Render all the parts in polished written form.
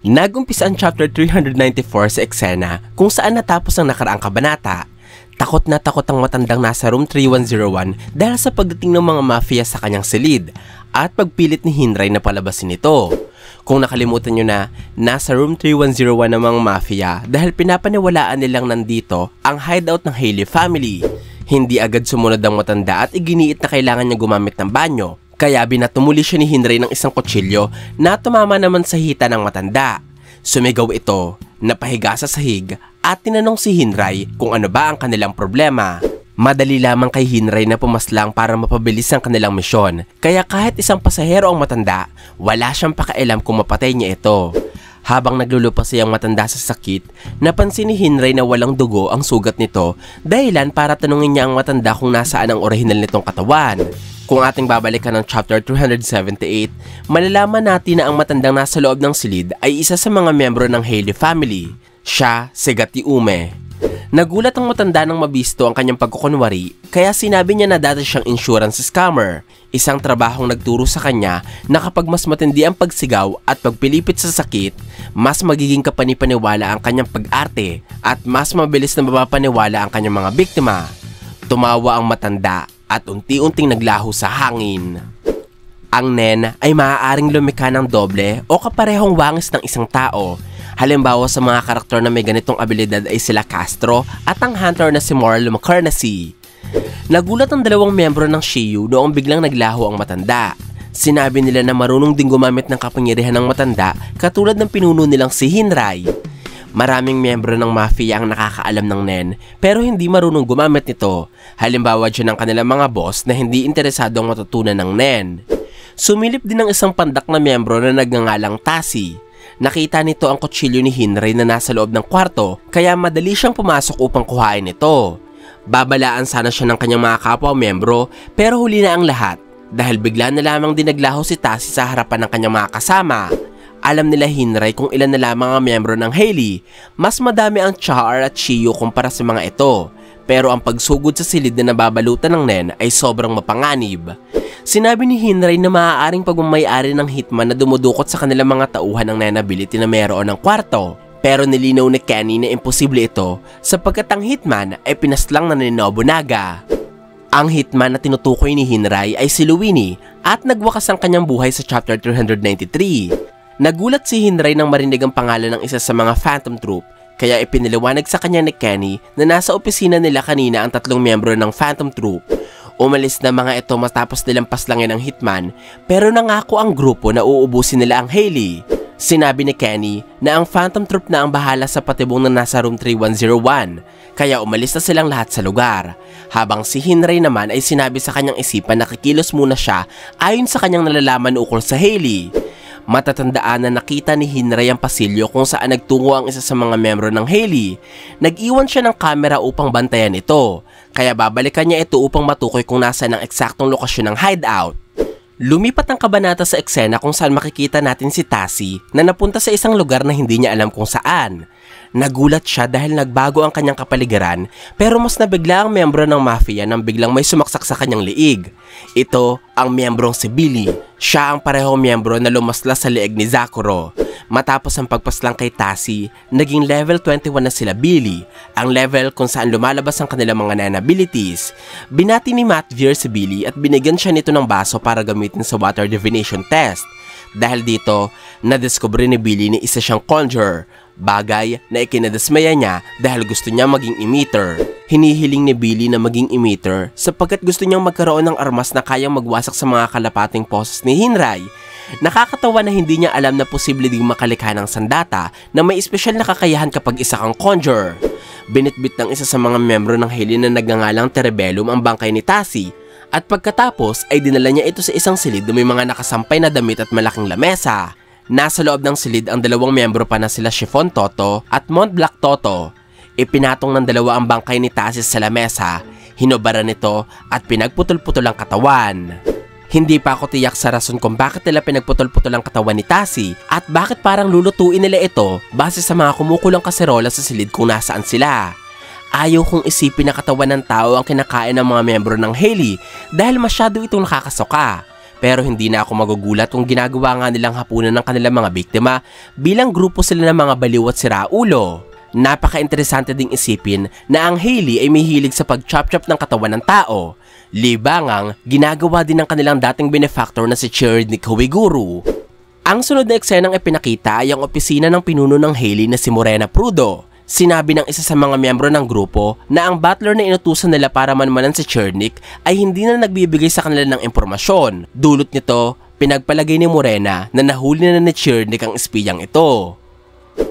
Nagumpisa ang chapter 394 sa eksena kung saan natapos ang nakaraang kabanata. Takot na takot ang matandang nasa room 3101 dahil sa pagdating ng mga mafia sa kanyang silid at pagpilit ni Hinray na palabasin ito. Kung nakalimutan nyo na, nasa room 3101 ng mga mafia dahil pinapaniwalaan nilang nandito ang hideout ng Haley family. Hindi agad sumunod ang matanda at iginiit na kailangan niya gumamit ng banyo. Kaya binatumuli siya ni Hinray ng isang kutsilyo na tumama naman sa hita ng matanda. Sumigaw ito, napahiga sa sahig at tinanong si Hinray kung ano ba ang kanilang problema. Madali lamang kay Hinray na pumaslang para mapabilis ang kanilang misyon. Kaya kahit isang pasahero ang matanda, wala siyang pakialam kung mapatay niya ito. Habang naglulupa siyang matanda sa sakit, napansin ni Hinray na walang dugo ang sugat nito dahilan para tanungin niya ang matanda kung nasaan ang orihinal nitong katawan. Kung ating babalikan ng chapter 378, malalaman natin na ang matandang nasa loob ng silid ay isa sa mga miyembro ng Haley family. Siya si Gati Ume. Nagulat ang matanda nang mabisto ang kanyang pagkukunwari, kaya sinabi niya na dati siyang insurance scammer. Isang trabahong nagturo sa kanya na kapag mas matindi ang pagsigaw at pagpilipit sa sakit, mas magiging kapanipaniwala ang kanyang pag-arte at mas mabilis na mapapaniwala ang kanyang mga biktima. Tumawa ang matanda at unti-unting naglaho sa hangin. Ang Nen ay maaaring lumikha ng doble o kaparehong wangis ng isang tao. Halimbawa sa mga karakter na may ganitong abilidad ay sila Castro at ang hunter na si Moral McCarnacy. Nagulat ang dalawang miyembro ng Shiyu noong biglang naglaho ang matanda. Sinabi nila na marunong din gumamit ng kapangyarihan ng matanda katulad ng pinuno nilang si Hinray. Maraming miyembro ng mafia ang nakakaalam ng Nen pero hindi marunong gumamit nito. Halimbawa dyan ang kanilang mga boss na hindi interesado ang matutunan ng Nen. Sumilip din ang isang pandak na miyembro na nagngangalang Tasi. Nakita nito ang kutsilyo ni Hinray na nasa loob ng kwarto kaya madali siyang pumasok upang kuhain ito. Babalaan sana siya ng kanyang mga kapwa-miyembro pero huli na ang lahat dahil bigla na lamang din naglaho si Tasi sa harapan ng kanyang mga kasama. Alam nila Hinray kung ilan na lamang ang miyembro ng Haley. Mas madami ang Char at Shiyu kumpara sa mga ito. Pero ang pagsugod sa silid na nababalutan ng Nen ay sobrang mapanganib. Sinabi ni Hinray na maaaring pagmamayari ng hitman na dumudukot sa kanilang mga tauhan ng Nen ability na mayroon ng kwarto. Pero nilinaw ni Kenny na imposible ito sapagkat ang hitman ay pinaslang na ni Nobunaga. Ang hitman na tinutukoy ni Hinray ay si Luini at nagwakas ang kanyang buhay sa chapter 393. Nagulat si Hinray nang marinig ang pangalan ng isa sa mga Phantom Troop, kaya ipiniliwanag sa kanya ni Kenny na nasa opisina nila kanina ang tatlong miyembro ng Phantom Troop. Umalis na mga ito matapos nilang paslangin ang hitman, pero nangako ang grupo na uubusin nila ang Haley. Sinabi ni Kenny na ang Phantom Troop na ang bahala sa patibong na nasa room 3101, kaya umalis na silang lahat sa lugar. Habang si Hinray naman ay sinabi sa kanyang isipan na kikilos muna siya ayon sa kanyang nalalaman ukol sa Haley. Matatandaan na nakita ni Hinray ang pasilyo kung saan nagtungo ang isa sa mga miyembro ng Haley. Nag-iwan siya ng kamera upang bantayan ito, kaya babalikan niya ito upang matukoy kung nasaan ang eksaktong lokasyon ng hideout. Lumipat ang kabanata sa eksena kung saan makikita natin si Tasi na napunta sa isang lugar na hindi niya alam kung saan. Nagulat siya dahil nagbago ang kanyang kapaligiran pero mas nabigla ang miyembro ng mafia nang biglang may sumaksak sa kanyang liig. Ito ang miyembrong si Billy. Siya ang parehong miyembro na lumaslas sa liig ni Zakuro. Matapos ang pagpaslang kay Tasi, naging level 21 na sila Billy, ang level kung saan lumalabas ang kanilang mga Nen abilities. Binati ni Matvir si Billy at binigyan siya nito ng baso para gamitin sa water divination test. Dahil dito, nadiskubre ni Billy na isa siyang conjurer, bagay na ikinadismaya niya dahil gusto niya maging emitter. Hinihiling ni Billy na maging emitter sapagkat gusto niyang magkaroon ng armas na kayang magwasak sa mga kalapating poses ni Hinray. Nakakatawa na hindi niya alam na posible ding makalikha ng sandata na may espesyal na kakayahan kapag isa kang conjurer. Binitbit ng isa sa mga miyembro ng Haley na nagngangalang Terebellum ang bangkay ni Tasi at pagkatapos ay dinala niya ito sa isang silid na may mga nakasampay na damit at malaking lamesa. Nasa loob ng silid ang dalawang miyembro pa na sila Chiffon Toto at Mont Black Toto. Ipinatong ng dalawa ang bangkay ni Tasi sa lamesa, hinubara nito at pinagputol-putol ang katawan. Hindi pa ako tiyak sa rason kung bakit nila pinagputol-putol ang katawan ni Tasi at bakit parang lulutuin nila ito base sa mga kumukulang kaserola sa silid kung nasaan sila. Ayaw kong isipin na katawan ng tao ang kinakain ng mga miyembro ng Haley dahil masyado itong nakakasuka. Pero hindi na ako magugulat kung ginagawa nga nilang hapunan ng kanilang mga biktima bilang grupo sila ng mga baliw at siraulo. Napaka-interesante ding isipin na ang Hailey ay may hilig sa pag-chop-chop ng katawan ng tao. Libangang ginagawa din ng kanilang dating benefactor na si Chiridnik Huiguru. Ang sunod na eksenang ipinakita ay ang opisina ng pinuno ng Hailey na si Morena Prudo. Sinabi ng isa sa mga miyembro ng grupo na ang butler na inutusan nila para manmanan si Chiridnik ay hindi na nagbibigay sa kanila ng impormasyon. Dulot nito, pinagpalagay ni Morena na nahuli na ni Chiridnik ang espiyang ito.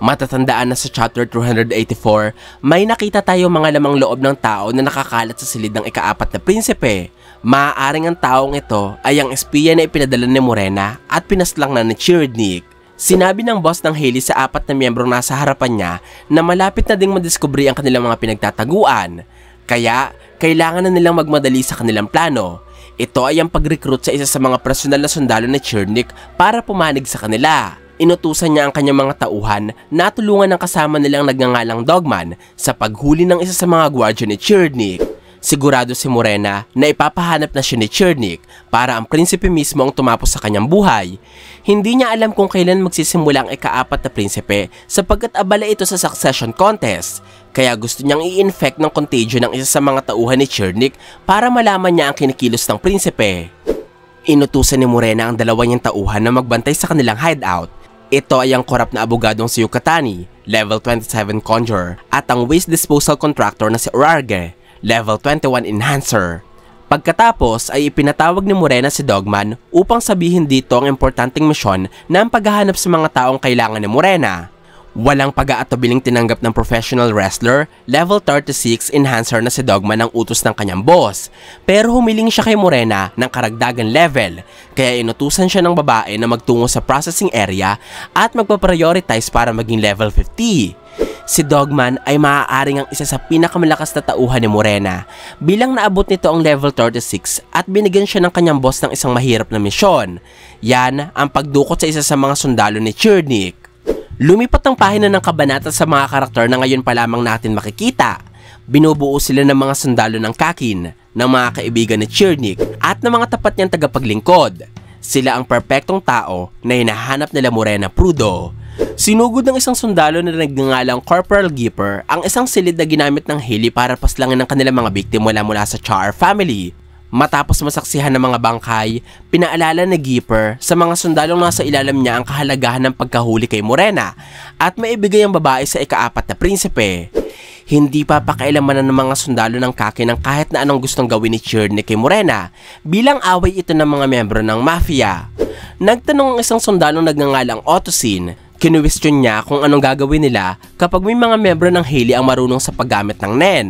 Matatandaan na sa chapter 284, may nakita tayo mga lamang loob ng tao na nakakalat sa silid ng ika-4 na prinsipe. Maaaring ang taong ito ay ang espiya na ipinadala ni Morena at pinaslang na ni Chiridnik. Sinabi ng boss ng Hailey sa 4 na miyembrong nasa harapan niya na malapit na ding madiskubre ang kanilang mga pinagtataguan. Kaya, kailangan na nilang magmadali sa kanilang plano. Ito ay ang pag-recruit sa isa sa mga personal na sundalo ni Chiridnik para pumanig sa kanila. Inutusan niya ang kanyang mga tauhan na tulungan ng kasama nilang nagngangalang Dogman sa paghuli ng isa sa mga gwardya ni Chiridnik. Sigurado si Morena na ipapahanap na siya ni Chiridnik para ang prinsipe mismo ang tumapos sa kanyang buhay. Hindi niya alam kung kailan magsisimula ang ika-4 na prinsipe sapagkat abala ito sa succession contest. Kaya gusto niyang i-infect ng contagion ng isa sa mga tauhan ni Chiridnik para malaman niya ang kinikilos ng prinsipe. Inutusan ni Morena ang 2 niyang tauhan na magbantay sa kanilang hideout. Ito ay ang korap na abogadong si Yukatani, level 27 Conjurer, at ang waste disposal contractor na si Urarge, level 21 Enhancer. Pagkatapos ay ipinatawag ni Morena si Dogman upang sabihin dito ang importanteng misyon na ang paghahanap sa mga taong kailangan ni Morena. Walang pag-aatubiling tinanggap ng professional wrestler, level 36 Enhancer na si Dogman ang utos ng kanyang boss. Pero humiling siya kay Morena ng karagdagan level, kaya inutusan siya ng babae na magtungo sa processing area at magpa-prioritize para maging level 50. Si Dogman ay maaaring ang isa sa pinakamalakas na tauhan ni Morena bilang naabot nito ang level 36 at binigyan siya ng kanyang boss ng isang mahirap na misyon. Yan ang pagdukot sa isa sa mga sundalo ni Chiridnik. Lumipat ang pahina ng kabanata sa mga karakter na ngayon pa lamang natin makikita. Binubuo sila ng mga sundalo ng Kakin, ng mga kaibigan ni Chiridnik at ng mga tapat niyang tagapaglingkod. Sila ang perpektong tao na hinahanap nila Morena Prudo. Sinugod ng isang sundalo na nagngangalang Corporal Gipper ang isang silid na ginamit ng Hailey para paslangin ang kanilang mga biktima mula sa Char family. Matapos masaksihan ng mga bangkay, pinaalala ni Gipper sa mga sundalong nasa ilalim niya ang kahalagahan ng pagkahuli kay Morena at maibigay ang babae sa ika-4 na prinsipe. Hindi papakailaman ng mga sundalo ng Kakin ng kahit na anong gustong gawin ni Chiridnik kay Morena bilang away ito ng mga miyembro ng mafia. Nagtanong ang isang sundalong nagngangalang Otosin. Kinuwestiyon niya kung anong gagawin nila kapag may mga miyembro ng Hailey ang marunong sa paggamit ng Nen.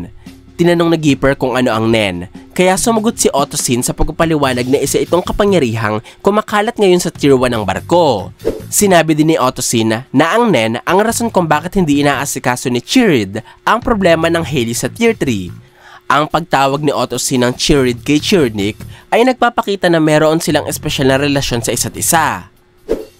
Tinanong ni Gipper kung ano ang Nen, kaya sumagot si Otosin sa pagpapaliwanag na isa itong kapangyarihang kumakalat ngayon sa tier 1 ng barko. Sinabi din ni Otosin na ang Nen ang rason kung bakit hindi inaasikaso ni Chirid ang problema ng Hailey sa tier 3. Ang pagtawag ni Otosin ng Chirid kay Chiridnik ay nagpapakita na meron silang espesyal na relasyon sa isa't isa.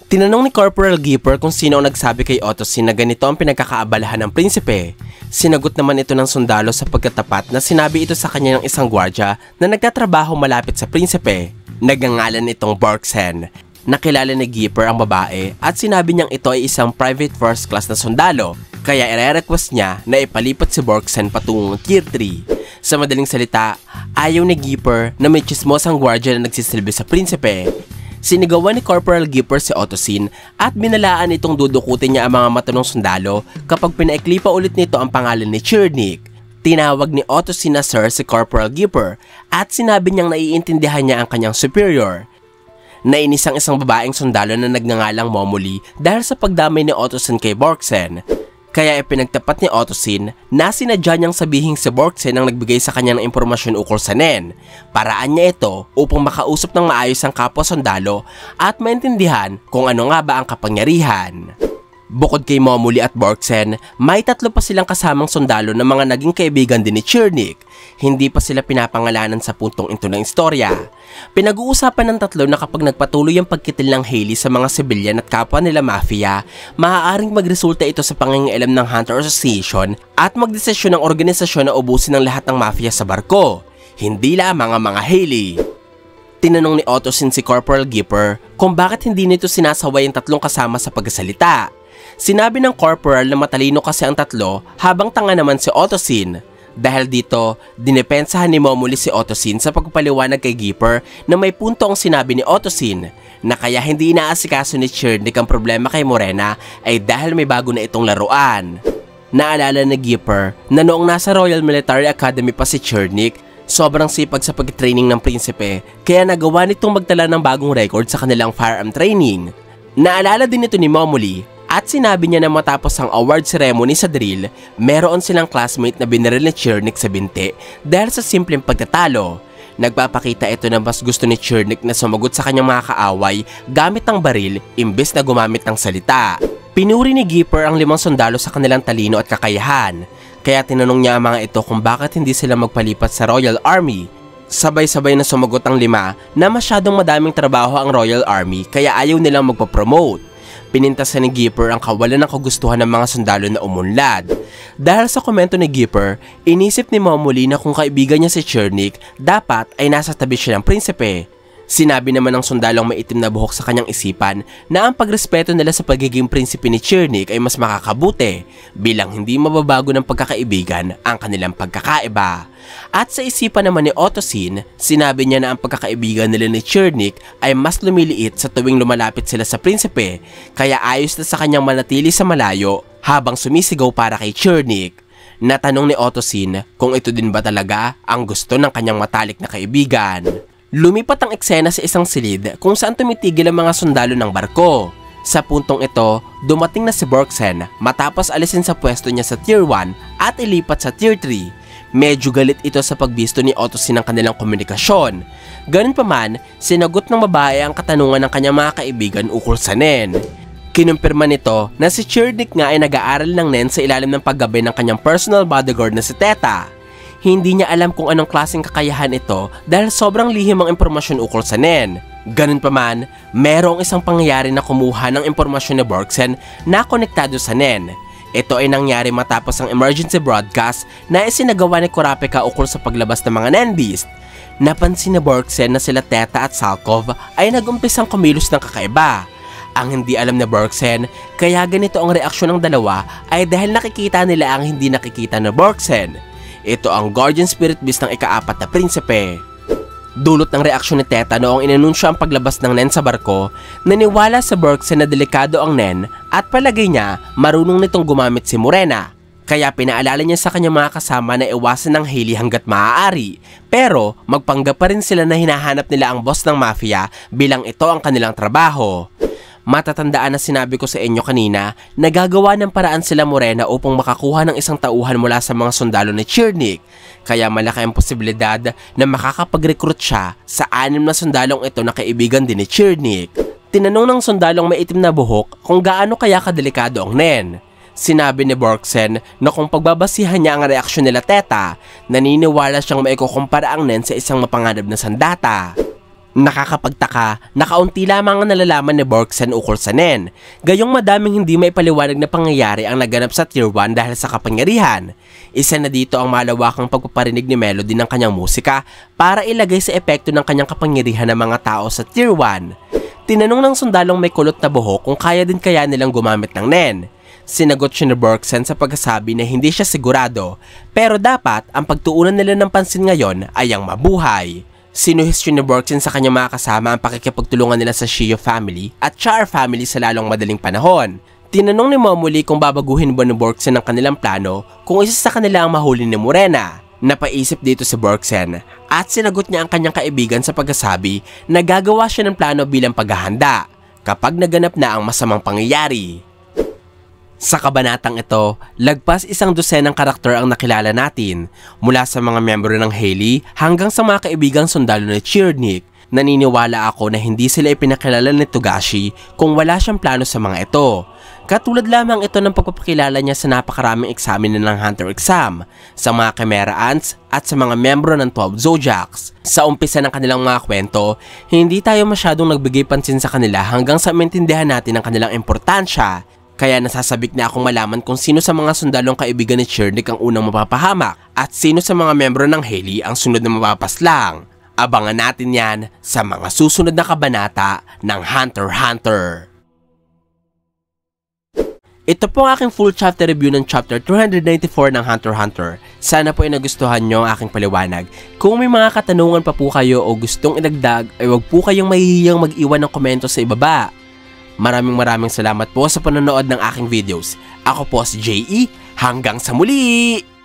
Tinanong ni Corporal Gipper kung sino ang nagsabi kay Otosin na ganito ang pinagkakaabalahan ng prinsipe. Sinagot naman ito ng sundalo sa pagkatapat na sinabi ito sa kanya ng isang gwardya na nagtatrabaho malapit sa prinsipe. Nagngangalan itong Borksen. Nakilala ni Gipper ang babae at sinabi niyang ito ay isang private first class na sundalo, kaya ire-request niya na ipalipat si Borksen patungong tier 3. Sa madaling salita, ayaw ni Gipper na may chismosang gwardya na nagsisilbi sa prinsipe. Sinigawan ni Corporal Gipper si Otosin at binalaan itong dudukutin niya ang mga mata ng sundalo kapag pinaikli pa ulit nito ang pangalan ni Chiridnik. Tinawag ni Otosin na Sir si Corporal Gipper at sinabi niyang naiintindihan niya ang kanyang superior. Nainis ang isang babaeng sundalo na nagngangalang Momoli dahil sa pagdamay ni Otosin kay Borksen. Kaya ipinagtapat ni Otosin na sinadya niyang sabihing si Borksen ang nagbigay sa kanya ng impormasyon ukol sa Nen. Paraan niya ito upang makausap ng maayos ang kapwa sundalo at maintindihan kung ano nga ba ang kapangyarihan. Bukod kay Momoli at Borksen, may 3 pa silang kasamang sundalo na mga naging kaibigan din ni Chiridnik. Hindi pa sila pinapangalanan sa puntong ito ng istorya. Pinag-uusapan ng 3 na kapag nagpatuloy ang pagkitil ng Hailey sa mga sibilyan at kapwa nila mafia, maaaring magresulta ito sa pangingialam ng Hunter Association at magdesisyon ng organisasyon na ubusin ang lahat ng mafia sa barko, hindi lamang ang mga Hailey. Tinanong ni Ottosin si Corporal Gipper kung bakit hindi nito sinasaway ang tatlong kasama sa pagsasalita. Sinabi ng Corporal na matalino kasi ang tatlo habang tanga naman si Ottosin. Dahil dito, dinepensahan ni Momoli si Ottosin sa pagpapaliwanag kay Gipper na may punto ang sinabi ni Ottosin na kaya hindi inaasikaso ni Chernik ang problema kay Morena ay dahil may bago na itong laruan. Naalala ni Gipper na noong nasa Royal Military Academy pa si Chernik, sobrang sipag sa pag-training ng prinsipe kaya nagawa nitong magtala ng bagong record sa kanilang firearm training. Naalala din ito ni Momoli at sinabi niya na matapos ang award ceremony sa drill, meron silang classmate na binaril ni Chernik sa binti dahil sa simpleng pagtatalo. Nagpapakita ito na mas gusto ni Chernik na sumagot sa kanyang mga kaaway gamit ang baril imbes na gumamit ng salita. Pinuri ni Gipper ang 5 sundalo sa kanilang talino at kakayahan, kaya tinanong niya ang mga ito kung bakit hindi sila magpalipat sa Royal Army. Sabay-sabay na sumagot ang 5 na masyadong madaming trabaho ang Royal Army kaya ayaw nilang magpapromote. Pinintasan ni Gipper ang kawalan ng kagustuhan ng mga sundalo na umunlad. Dahil sa komento ni Gipper, inisip ni Momoli na kung kaibigan niya si Chernik, dapat ay nasa tabi siya ng prinsipe. Sinabi naman ng sundalong may itim na buhok sa kanyang isipan na ang pagrespeto nila sa pagiging prinsipe ni Chernik ay mas makakabuti bilang hindi mababago ng pagkakaibigan ang kanilang pagkakaiba. At sa isipan naman ni Ottosin, sinabi niya na ang pagkakaibigan nila ni Chernik ay mas lumiliit sa tuwing lumalapit sila sa prinsipe kaya ayos na sa kanyang manatili sa malayo habang sumisigaw para kay Chernik. Natanong ni Ottosin kung ito din ba talaga ang gusto ng kanyang matalik na kaibigan. Lumipat ang eksena sa isang silid kung saan tumitigil ang mga sundalo ng barko. Sa puntong ito, dumating na si Bergsen matapos alisin sa pwesto niya sa Tier 1 at ilipat sa Tier 3. Medyo galit ito sa pagbisto ni Ottosin ng kanilang komunikasyon. Ganun pa man, sinagot ng babae ang katanungan ng kanyang mga kaibigan ukol sa Nen. Kinumpirma nito na si Chernik nga ay nag-aaral ng Nen sa ilalim ng paggabay ng kanyang personal bodyguard na si Teta. Hindi niya alam kung anong klaseng kakayahan ito dahil sobrang lihim ang impormasyon ukol sa Nen. Ganun pa man, merong isang pangyayari na kumuha ng impormasyon ni Bergsen na konektado sa Nen. Ito ay nangyari matapos ang emergency broadcast na isinagawa ni Kurapika ukol sa paglabas ng mga Nen Beast. Napansin ni Bergsen na sila Teta at Salkov ay nag-umpisang kumilos ng kakaiba. Ang hindi alam ni Bergsen kaya ganito ang reaksyon ng dalawa ay dahil nakikita nila ang hindi nakikita ni Bergsen. Ito ang Guardian Spirit Beast ng ika-4 na prinsipe. Dulot ng reaksyon ni Teta noong inanunsyo ang paglabas ng Nen sa barko, naniwala sa Bergsen na delikado ang Nen at palagay niya marunong nitong gumamit si Morena. Kaya pinaalala niya sa kanyang mga kasama na iwasan ng Hailey hanggat maaari. Pero magpanggap pa rin sila na hinahanap nila ang boss ng mafia bilang ito ang kanilang trabaho. Matatandaan na sinabi ko sa inyo kanina na gagawa ng paraan sila Morena upang makakuha ng isang tauhan mula sa mga sundalo ni Chernik. Kaya malaki ang posibilidad na makakapag-recruit siya sa 6 na sundalong ito na kaibigan din ni Chernik. Tinanong ng sundalong may itim na buhok kung gaano kaya kadelikado ang Nen. Sinabi ni Bergsen na kung pagbabasihan niya ang reaksyon nila Teta, naniniwala siyang maikukumpara ang Nen sa isang mapanganib na sandata. Nakakapagtaka na kaunti lamang ang nalalaman ni Bergsen ukol sa Nen. Gayong madaming hindi may paliwanag na pangyayari ang naganap sa Tier 1 dahil sa kapangyarihan. Isa na dito ang malawakang pagpaparinig ni Melody ng kanyang musika para ilagay sa epekto ng kanyang kapangyarihan ng mga tao sa Tier 1. Tinanong ng sundalong may kulot na buhok kung kaya din kaya nilang gumamit ng Nen. Sinagot siya ni Bergsen sa pagkasabi na hindi siya sigurado, pero dapat ang pagtuunan nila ng pansin ngayon ay ang mabuhay. Sinuhestyon ni Bergsen sa kanyang mga kasama ang pakikipagtulungan nila sa Shio family at Char family sa lalong madaling panahon. Tinanong ni Momoli kung babaguhin ba ni Bergsen ang kanilang plano kung isa sa kanila ang mahuli ni Morena. Napaisip dito si Bergsen at sinagot niya ang kanyang kaibigan sa pagkasabi na gagawa siya ng plano bilang paghahanda kapag naganap na ang masamang pangyayari. Sa kabanatang ito, lagpas 100 karakter ang nakilala natin, mula sa mga miyembro ng Hailey hanggang sa mga kaibigang sundalo ni Chernik. Naniniwala ako na hindi sila ipinakilala ni Togashi kung wala siyang plano sa mga ito. Katulad lamang ito ng pagpapakilala niya sa napakaraming eksamen ng Hunter exam, sa mga Chimera Ants at sa mga miyembro ng 12 Zodiacs. Sa umpisa ng kanilang mga kwento, hindi tayo masyadong nagbigay pansin sa kanila hanggang sa maintindihan natin ang kanilang importansya. Kaya nasasabik na akong malaman kung sino sa mga sundalong kaibigan ni Chernik ang unang mapapahamak at sino sa mga miyembro ng Hailey ang sunod na mapapaslang. Abangan natin yan sa mga susunod na kabanata ng Hunter x Hunter. Ito po ang aking full chapter review ng chapter 294 ng Hunter x Hunter. Sana po ay nagustuhan nyo ang aking paliwanag. Kung may mga katanungan pa po kayo o gustong idagdag, ay huwag po kayong mahihiyang mag-iwan ng komento sa ibaba. Maraming salamat po sa panonood ng aking videos. Ako po si J.E. Hanggang sa muli!